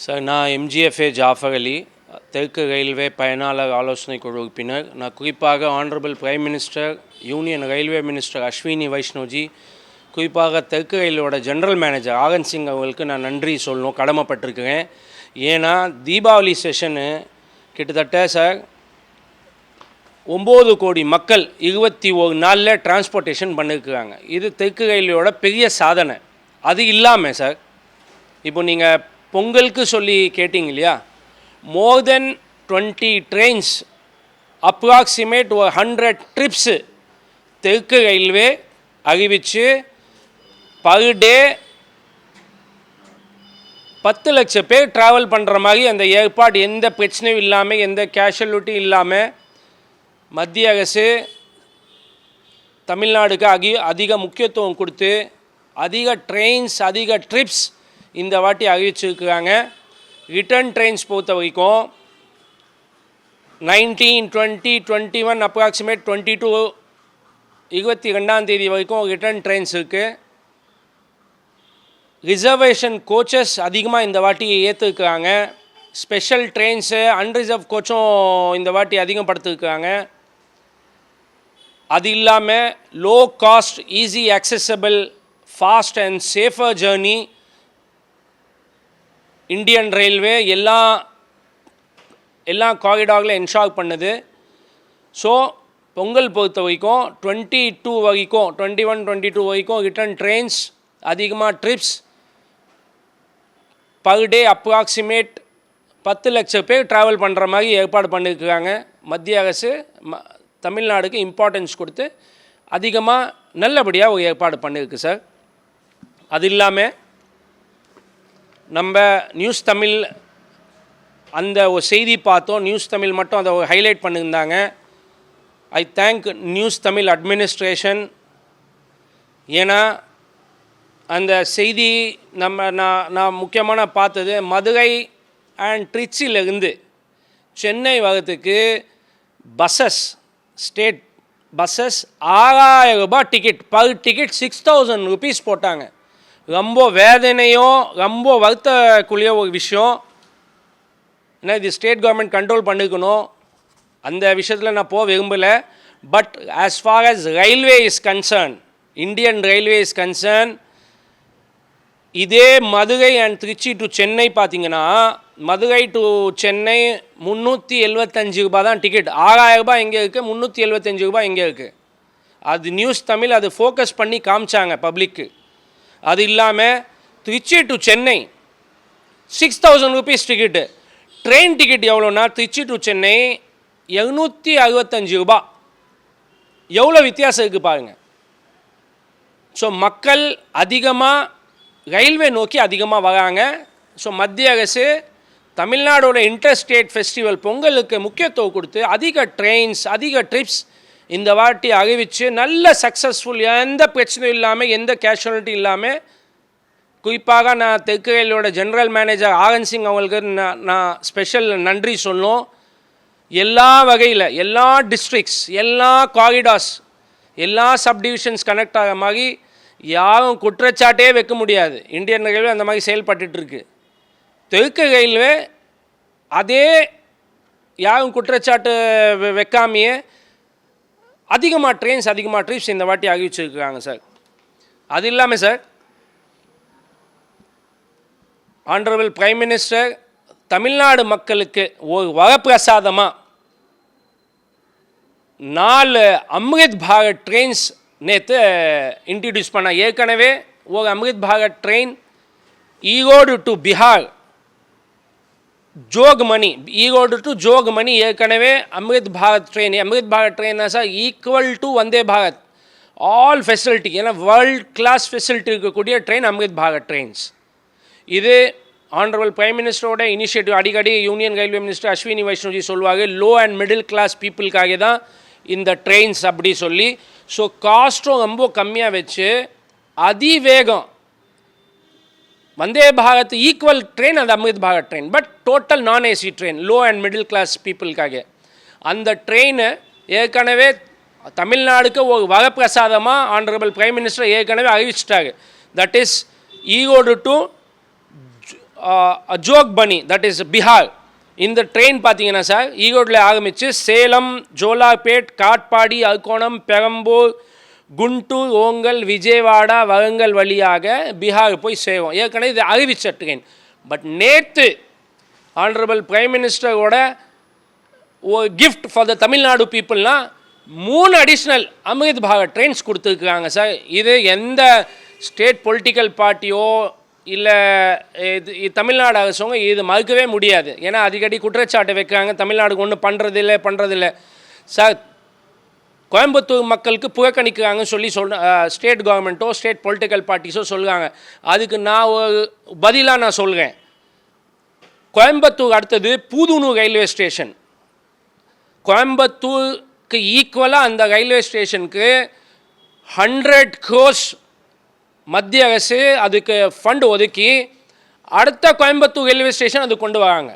Sir, நான் எம்ஜிஎஃப்ஏ ஜாஃபர் அலி, தெற்கு railway பயனாளர் ஆலோசனை குழு உறுப்பினர். நான் குறிப்பாக honourable prime minister, union railway minister Ashwini Vaishnav ji, குறிப்பாக தெற்கு ரயிலோட ஜென்ரல் மேனேஜர் ஆகன் சிங் அவங்களுக்கு நான் நன்றி சொல்லணும், கடமைப்பட்டிருக்கிறேன். ஏன்னா தீபாவளி செஷனு கிட்டத்தட்ட சார் 9 கோடி மக்கள் 21 நாளில் டிரான்ஸ்போர்ட்டேஷன் பண்ணியிருக்கிறாங்க. இது தெற்கு ரயிலோட பெரிய சாதனை. அது இல்லாமல் சார், இப்போ நீங்கள் பொங்கலுக்கு சொல்லி கேட்டிங்க இல்லையா, மோர் தென் 20 ட்ரெயின்ஸ், அப்ராக்சிமேட் ஒரு 100 ட்ரிப்ஸு தெற்கு ரயில்வே அறிவித்து பர் டே 10 லட்சம் பேர் ட்ராவல் பண்ணுற மாதிரி அந்த ஏற்பாடு எந்த பிரச்சனையும் இல்லாமல், எந்த கேஷுவலிட்டி இல்லாமல் மத்திய அரசு தமிழ்நாடுக்கு அதிக முக்கியத்துவம் கொடுத்து அதிக ட்ரெயின்ஸ், அதிக ட்ரிப்ஸ் இந்த வாட்டி அறிவிச்சிருக்கிறாங்க. ரிட்டர்ன் ட்ரெயின்ஸ் பொறுத்த வரைக்கும் 19, 20, 21 அப்ராக்சிமேட் 22 22ஆம் தேதி வரைக்கும் ரிட்டர்ன் ட்ரெயின்ஸ் இருக்குது. ரிசர்வேஷன் கோச்சஸ் அதிகமாக இந்த வாட்டி ஏற்றுருக்குறாங்க. ஸ்பெஷல் ட்ரெயின்ஸு, அன்ரிசர்வ் கோச்சும் இந்த வாட்டி அதிகப்படுத்திருக்கிறாங்க. அது இல்லாமல் low cost, easy accessible, fast and safer journey Indian railway எல்லா காரிடாரில் என்ஷோர் பண்ணுது. ஸோ பொங்கல் பொறுத்த வரைக்கும் 22 வரைக்கும், 21, 22 வரைக்கும் ரிட்டர்ன் ட்ரெயின்ஸ், அதிகமாக ட்ரிப்ஸ், பர் டே அப்ராக்சிமேட் 10 லட்சம் பேர் ட்ராவல் பண்ணுற மாதிரி ஏற்பாடு பண்ணியிருக்கிறாங்க. மத்திய அரசு தமிழ்நாடுக்கு இம்பார்ட்டன்ஸ் கொடுத்து அதிகமாக நல்லபடியாக ஒரு ஏற்பாடு பண்ணியிருக்கு சார். அது இல்லாமல் நம்ம நியூஸ் தமிழ் அந்த ஒரு செய்தி பார்த்தோம். நியூஸ் தமிழ் மட்டும் அதை ஹைலைட் பண்ணியிருந்தாங்க. I thank news Tamil administration. ஏன்னா அந்த செய்தி நான் முக்கியமான பார்த்தது, மதுரை அண்ட் ட்ரிச்சியிலிருந்து சென்னை வரத்துக்கு பஸ்ஸஸ், ஸ்டேட் பஸ்ஸஸ் 6000 ரூபாய் டிக்கெட், பர் டிக்கெட் 6000 ருபீஸ் போட்டாங்க. ரொம்ப வேதனையும் ரொம்ப வருத்தக்குரிய ஒரு விஷயம். ஏன்னா இது ஸ்டேட் கவர்மெண்ட் கண்ட்ரோல் பண்ணிக்கணும். அந்த விஷயத்தில் நான் போக விரும்பலை. But as for as railway is concern, Indian railway is concern, இதே மதுரை அண்ட் திருச்சி டு சென்னை பார்த்தீங்கன்னா, மதுரை டு சென்னை 375 ரூபாய் தான் டிக்கெட். 6000 ரூபாய் எங்கே இருக்குது, 375 ரூபாய் எங்கே இருக்குது. அது நியூஸ் தமிழ் அது ஃபோக்கஸ் பண்ணி காமிச்சாங்க பப்ளிக்கு. அது இல்லாமல் Trichy to Chennai 6000 rupees ticket. Train ticket எவ்வளோன்னா, திருச்சி டு சென்னை 765 ரூபாய். எவ்வளோ வித்தியாசம் இருக்குது பாருங்கள். ஸோ மக்கள் அதிகமாக ரயில்வே நோக்கி அதிகமாக வராங்க. ஸோ மத்திய அரசு தமிழ்நாடோட இன்டர் ஸ்டேட் ஃபெஸ்டிவல் பொங்கலுக்கு முக்கியத்துவம் கொடுத்து அதிக ட்ரெயின்ஸ், அதிக ட்ரிப்ஸ் இந்த வாட்டி அறிவித்து நல்ல சக்ஸஸ்ஃபுல், எந்த பிரச்சனையும் இல்லாமல், எந்த கேஷுவலிட்டி இல்லாமல், குறிப்பாக நான் தெற்கு ரயிலோட ஜென்ரல் மேனேஜர் ஆகன் சிங் அவங்களுக்கு நான் ஸ்பெஷல் நன்றி சொல்லணும். எல்லா வகையில் எல்லா டிஸ்ட்ரிக்ஸ், எல்லா காரிடார்ஸ், எல்லா சப்டிவிஷன்ஸ் கனெக்ட் ஆகிற மாதிரி யாரும் குற்றச்சாட்டே வைக்க முடியாது. இந்தியன் ரயில்வே அந்த மாதிரி செயல்பட்டுருக்கு. தெற்கு ரயில்வே அதே யாரும் குற்றச்சாட்டு வைக்காமையே அதிகமாக ட்ரெயின்ஸ், அதிகமாக ட்ரிப்ஸ் இந்த வாட்டி அறிவிச்சிருக்கிறாங்க சார். அது இல்லாமல் sir, honourable prime minister Tamil Nadu மக்களுக்கு ஒரு வரப்பிரசாதமாக 4 அம்ரித் பாரத் ட்ரெயின்ஸ் நேற்று இன்ட்ரடியூஸ் பண்ண. ஏற்கனவே ஒரு Amrit Bharat train Erode to Bihar, Jogbani, Erode to Jogbani ஏற்கனவே அம்ரித் பாரத் ட்ரெயின். அம்ரித் பாரத் ட்ரெயின் தான் sir equal to Vande Bharat, all facility, ஏன்னா வேர்ல்ட் கிளாஸ் ஃபெசிலிட்டி இருக்கக்கூடிய ட்ரெயின் அம்ரித் பாரத் ட்ரெயின்ஸ். இது ஆனரபிள் பிரைம் மினிஸ்டரோட இனிஷியேட்டிவ். அடிக்கடி union railway minister Ashwini Vaishnav ji சொல்லுவாங்க, லோ அண்ட் மிடில் கிளாஸ் பீப்புளுக்காக தான் இந்த ட்ரெயின்ஸ் அப்படி சொல்லி. ஸோ காஸ்ட்டும் ரொம்ப கம்மியாக வச்சு அதிவேகம் வந்தே பாரத் ஈக்குவல் ட்ரெயின் அந்த Amrit Bharat train, but total non AC train, low and middle class பீப்புளுக்காக. அந்த ட்ரெயினை ஏற்கனவே தமிழ்நாடுக்கு ஒரு வரப்பிரசாதமாக ஆனரபிள் பிரைம் மினிஸ்டர் ஏற்கனவே அறிவிச்சிட்டாங்க. That is Erode to Jogbani, that is Bihar. இந்த ட்ரெயின் பார்த்தீங்கன்னா சார் ஈரோட்டில் ஆரம்பித்து சேலம், ஜோலார்பேட், காட்பாடி, அர்கோணம், பெரம்பூர், குண்டூர், ஓங்கல், விஜயவாடா, வரங்கல் வழியாக பீகார் போய் சேரும். ஏற்கனவே இது அறிவிச்ச ட்ரெயின். பட் நேற்று ஆனரபிள் பிரைம் மினிஸ்டரோட ஒரு கிஃப்ட் ஃபார் த தமிழ்நாடு பீப்புள்னால் 3 அடிஷ்னல் அமிர்த் பாரத் ட்ரெயின்ஸ் கொடுத்துருக்குறாங்க சார். இது எந்த ஸ்டேட் பொலிட்டிக்கல் பார்ட்டியோ இல்லை இது தமிழ்நாடு அரசுங்க இது மறுக்கவே முடியாது. ஏன்னா அடிக்கடி குற்றச்சாட்டு வைக்கிறாங்க, தமிழ்நாடுக்கு ஒன்றும் பண்ணுறதில்லை சார். கோயம்புத்தூர் மக்களுக்கு புறக்கணிக்கிறாங்கன்னு சொல்லி ஸ்டேட் கவர்மெண்ட்டோ ஸ்டேட் பொலிட்டிக்கல் பார்ட்டிஸோ சொல்கிறாங்க. அதுக்கு நான் ஒரு பதிலாக நான் சொல்கிறேன். கோயம்புத்தூர் அடுத்தது பூதுனூர் ரயில்வே ஸ்டேஷன். கோயம்புத்தூருக்கு ஈக்குவலாக அந்த ரயில்வே ஸ்டேஷனுக்கு 100 crores மத்திய அரசு அதுக்கு ஃபண்ட் ஒதுக்கி அடுத்த கோயம்புத்தூர் ரயில்வே ஸ்டேஷன் அது கொண்டு வராங்க.